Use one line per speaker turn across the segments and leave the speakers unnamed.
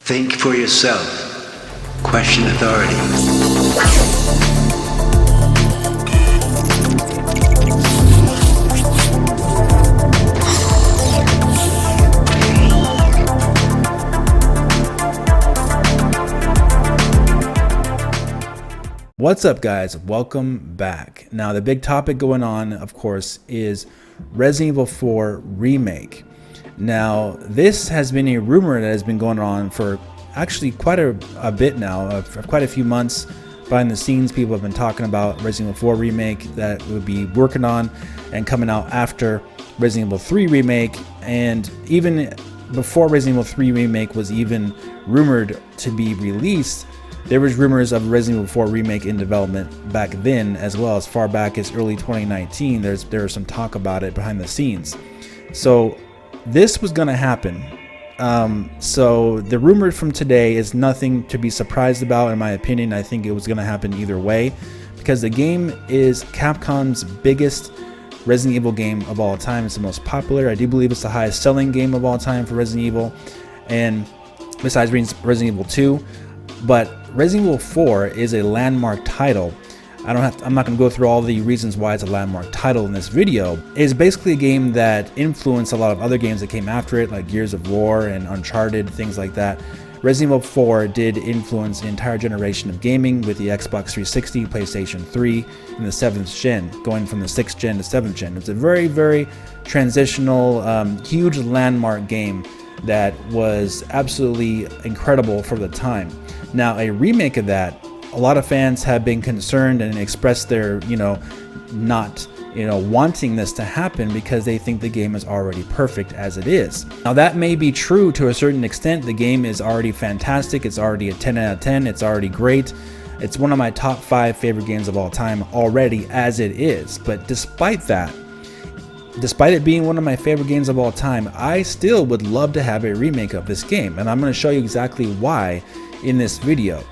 Think for yourself. Question authority.
What's up, guys? Welcome back. Now, the big topic going on, of course, is Resident Evil 4 Remake. Now, this has been a rumor that has been going on for actually quite a bit now, for quite a few months. Behind the scenes, people have been talking about Resident Evil 4 Remake that we'll be working on and coming out after Resident Evil 3 Remake. And even before Resident Evil 3 Remake was even rumored to be released, there was rumors of Resident Evil 4 Remake in development back then, as well as far back as early 2019. There was some talk about it behind the scenes. So this was going to happen. So the rumor from today is nothing to be surprised about, in my opinion. I think it was going to happen either way, because the game is Capcom's biggest Resident Evil game of all time. It's the most popular. I do believe it's the highest selling game of all time for Resident Evil, and besides Resident Evil 2. But Resident Evil 4 is a landmark title. I'm not going to go through all the reasons why it's a landmark title in this video. It's basically a game that influenced a lot of other games that came after it, like Gears of War and Uncharted, things like that. Resident Evil 4 did influence the entire generation of gaming with the Xbox 360, PlayStation 3, and the 7th gen, going from the 6th gen to 7th gen. It's a very, very transitional, huge landmark game that was absolutely incredible for the time. Now, a remake of that, a lot of fans have been concerned and expressed their, not, wanting this to happen because they think the game is already perfect as it is. Now, that may be true to a certain extent. The game is already fantastic. It's already a 10 out of 10. It's already great. It's one of my top 5 favorite games of all time already as it is. But despite that, despite it being one of my favorite games of all time, I still would love to have a remake of this game. And I'm going to show you exactly why in this video.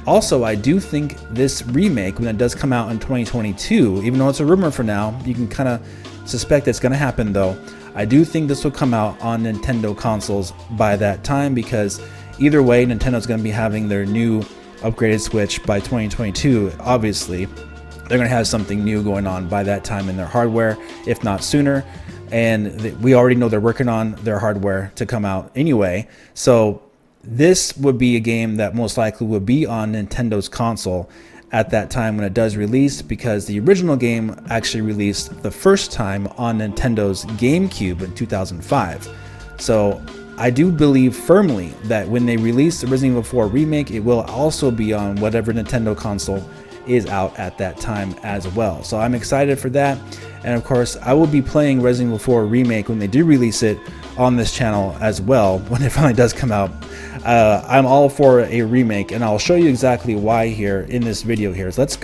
Also, I do think this remake, when it does come out in 2022, even though it's a rumor for now, you can kind of suspect it's going to happen though. I do think this will come out on Nintendo consoles by that time, because either way, Nintendo's going to be having their new upgraded Switch by 2022. Obviously, they're going to have something new going on by that time in their hardware, if not sooner. And we already know they're working on their hardware to come out anyway. So this would be a game that most likely would be on Nintendo's console at that time when it does release, because the original game actually released the first time on Nintendo's GameCube in 2005. So I do believe firmly that when they release the Resident Evil 4 Remake, it will also be on whatever Nintendo console is out at that time as well. So I'm excited for that. And of course, I will be playing Resident Evil 4 Remake when they do release it on this channel as well, when it finally does come out. I'm all for a remake, and I'll show you exactly why here in this video here. So let's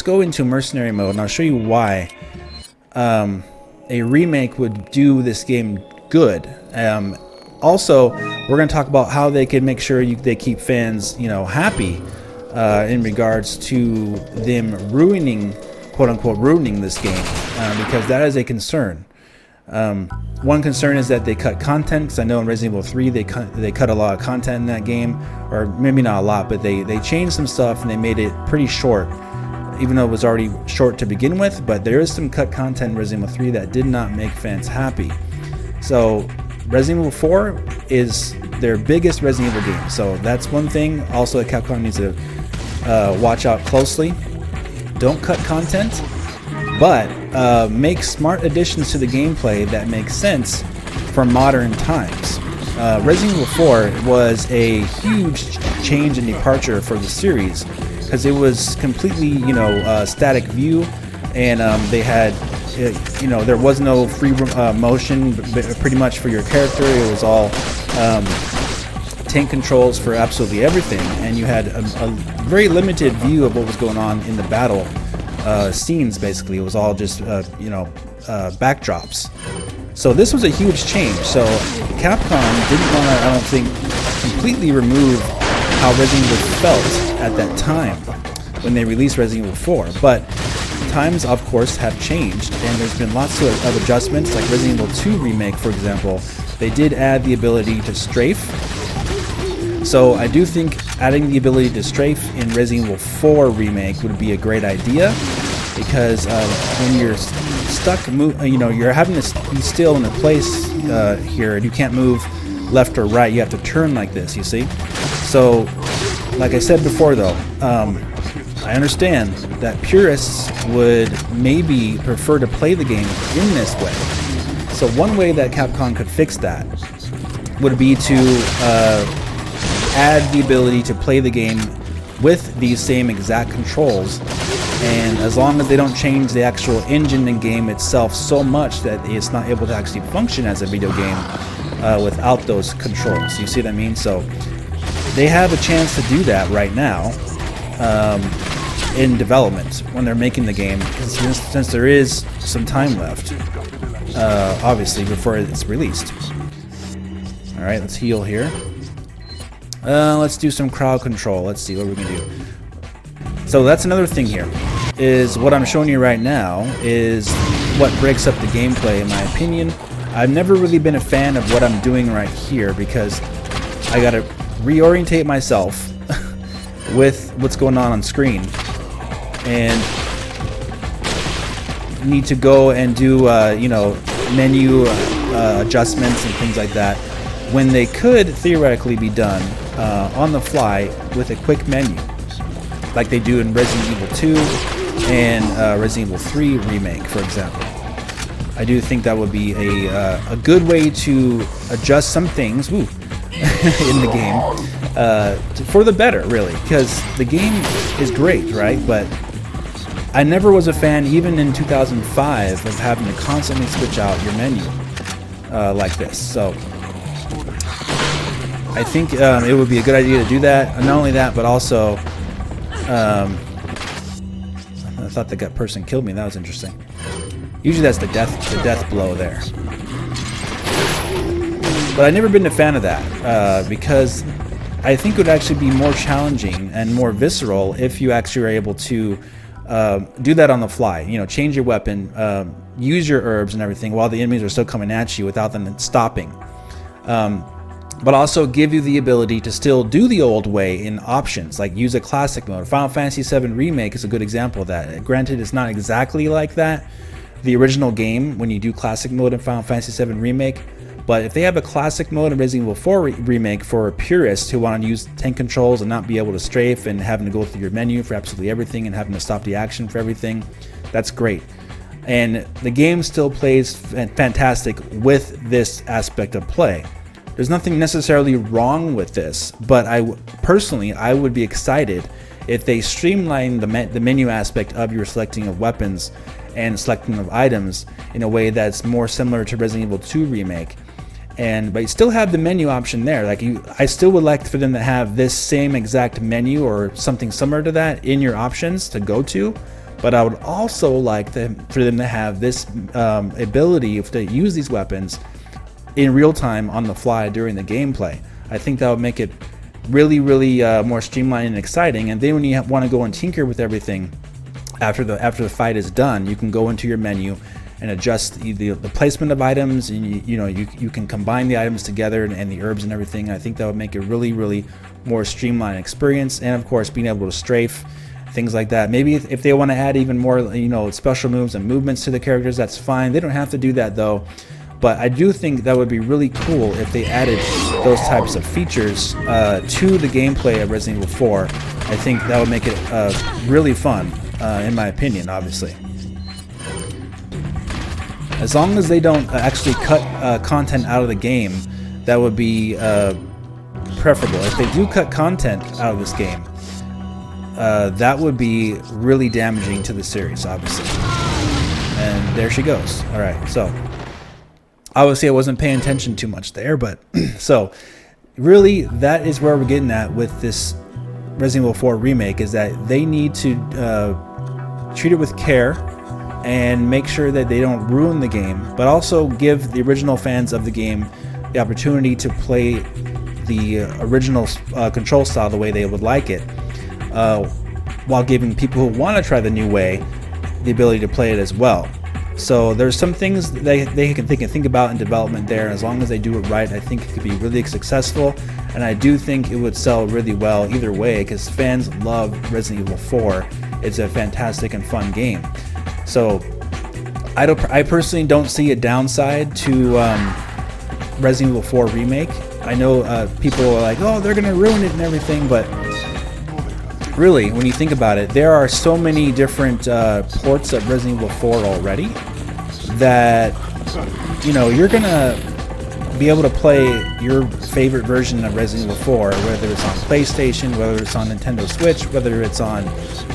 go into mercenary mode, and I'll show you why a remake would do this game good. Also, we're going to talk about how they can make sure they keep fans, happy in regards to them ruining, quote unquote, ruining this game, because that is a concern. One concern is that they cut content, because I know in Resident Evil 3 they cut a lot of content in that game, or maybe not a lot, but they changed some stuff and they made it pretty short, even though it was already short to begin with. But there is some cut content in Resident Evil 3 that did not make fans happy. So Resident Evil 4 is their biggest Resident Evil game, so that's one thing also that Capcom needs to watch out closely. Don't cut content, but make smart additions to the gameplay that make sense for modern times. Resident Evil 4 was a huge change and departure for the series, because it was completely, static view, and they had, there was no free motion pretty much for your character. It was all tank controls for absolutely everything, and you had a very limited view of what was going on in the battle scenes. Basically, it was all just backdrops. So this was a huge change. So Capcom didn't want to, I don't think, completely remove how Resident Evil felt at that time when they released Resident Evil 4, but times of course have changed, and there's been lots of adjustments. Like Resident Evil 2 Remake, for example, they did add the ability to strafe, So I do think adding the ability to strafe in Resident Evil 4 Remake would be a great idea, because when you're stuck, you're having to be still in a place here, and you can't move left or right. You have to turn like this, you see? So, like I said before though, I understand that purists would maybe prefer to play the game in this way. So one way that Capcom could fix that would be to add the ability to play the game with these same exact controls, and as long as they don't change the actual engine and game itself so much that it's not able to actually function as a video game without those controls. You see what I mean? So they have a chance to do that right now in development when they're making the game, since there is some time left, obviously, before it's released. Alright, let's heal here. Let's do some crowd control. Let's see what we can do. So that's another thing here, is what I'm showing you right now is what breaks up the gameplay, in my opinion. I've never really been a fan of what I'm doing right here, because I gotta reorientate myself with what's going on screen, and need to go and do menu adjustments and things like that, when they could theoretically be done on the fly with a quick menu, like they do in Resident Evil 2 and Resident Evil 3 Remake, for example. I do think that would be a good way to adjust some things in the game for the better, really, because the game is great, right? But I never was a fan, even in 2005, of having to constantly switch out your menu like this. So I think it would be a good idea to do that. And not only that, but also I thought that person killed me. That was interesting. Usually that's the death blow there. But I've never been a fan of that because I think it would actually be more challenging and more visceral if you actually are able to do that on the fly. You know, change your weapon, use your herbs and everything while the enemies are still coming at you without them stopping. But also give you the ability to still do the old way in options, like use a classic mode. Final Fantasy VII Remake is a good example of that. Granted, it's not exactly like that, the original game, when you do classic mode in Final Fantasy VII Remake, but if they have a classic mode in Resident Evil 4 Remake for purists who want to use tank controls and not be able to strafe and having to go through your menu for absolutely everything and having to stop the action for everything, that's great. And the game still plays fantastic with this aspect of play. There's nothing necessarily wrong with this, but I would be excited if they streamline the menu aspect of your selecting of weapons and selecting of items in a way that's more similar to Resident Evil 2 Remake. But you still have the menu option there. I still would like for them to have this same exact menu or something similar to that in your options to go to. But I would also like for them to have this ability to use these weapons in real time on the fly during the gameplay. I think that would make it really, really more streamlined and exciting. And then when you want to go and tinker with everything after the fight is done, you can go into your menu and adjust the placement of items, and you can combine the items together and the herbs and everything. I think that would make it really, really more streamlined experience. And of course, being able to strafe, things like that. Maybe if they want to add even more special moves and movements to the characters, that's fine. They don't have to do that though. But I do think that would be really cool if they added those types of features to the gameplay of Resident Evil 4. I think that would make it really fun, in my opinion, obviously. As long as they don't actually cut content out of the game, that would be preferable. If they do cut content out of this game, that would be really damaging to the series, obviously. And there she goes. All right, so obviously I wasn't paying attention too much there, but so really that is where we're getting at with this Resident Evil 4 Remake, is that they need to treat it with care and make sure that they don't ruin the game, but also give the original fans of the game the opportunity to play the original control style the way they would like it, while giving people who want to try the new way the ability to play it as well. So there's some things they can think about in development there. As long as they do it right, I think it could be really successful. And I do think it would sell really well either way, because fans love Resident Evil 4. It's a fantastic and fun game. So I personally don't see a downside to Resident Evil 4 Remake. I know people are like, oh, they're gonna ruin it and everything, but really, when you think about it, there are so many different ports of Resident Evil 4 already that, you know, you're gonna be able to play your favorite version of Resident Evil 4, whether it's on PlayStation, whether it's on Nintendo Switch, whether it's on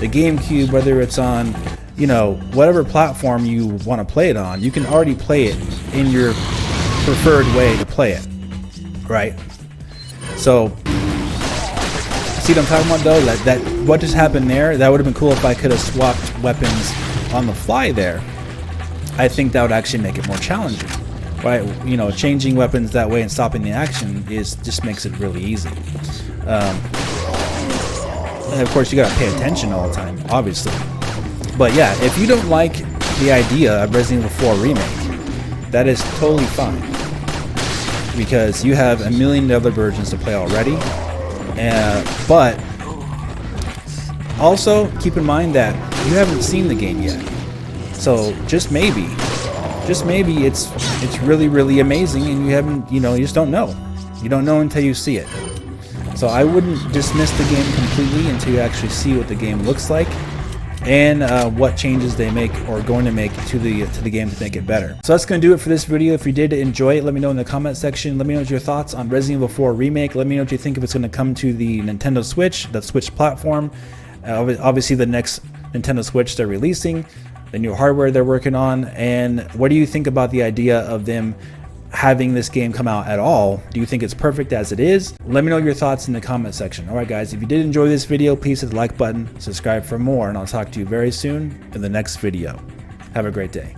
the GameCube, whether it's on, you know, whatever platform you want to play it on. You can already play it in your preferred way to play it, right? So see what I'm talking about though? That what just happened there, that would have been cool if I could have swapped weapons on the fly there. I think that would actually make it more challenging, right? You know, changing weapons that way and stopping the action just makes it really easy. And of course, you gotta pay attention all the time, obviously. But yeah, if you don't like the idea of Resident Evil 4 Remake, that is totally fine, because you have a million other versions to play already. But also keep in mind that you haven't seen the game yet, so just maybe it's really amazing, and you haven't, you know, you just don't know. You don't know until you see it. So I wouldn't dismiss the game completely until you actually see what the game looks like and what changes they make or are going to make to the game to make it better. So that's going to do it for this video. If you did enjoy it, let me know in the comment section. Let me know your thoughts on Resident Evil 4 Remake. Let me know what you think if it's going to come to the Nintendo Switch, the Switch platform. Obviously the next Nintendo Switch they're releasing, the new hardware they're working on, and what do you think about the idea of them having this game come out at all? Do you think it's perfect as it is? Let me know your thoughts in the comment section. Alright guys, if you did enjoy this video, please hit the like button, subscribe for more, and I'll talk to you very soon in the next video. Have a great day.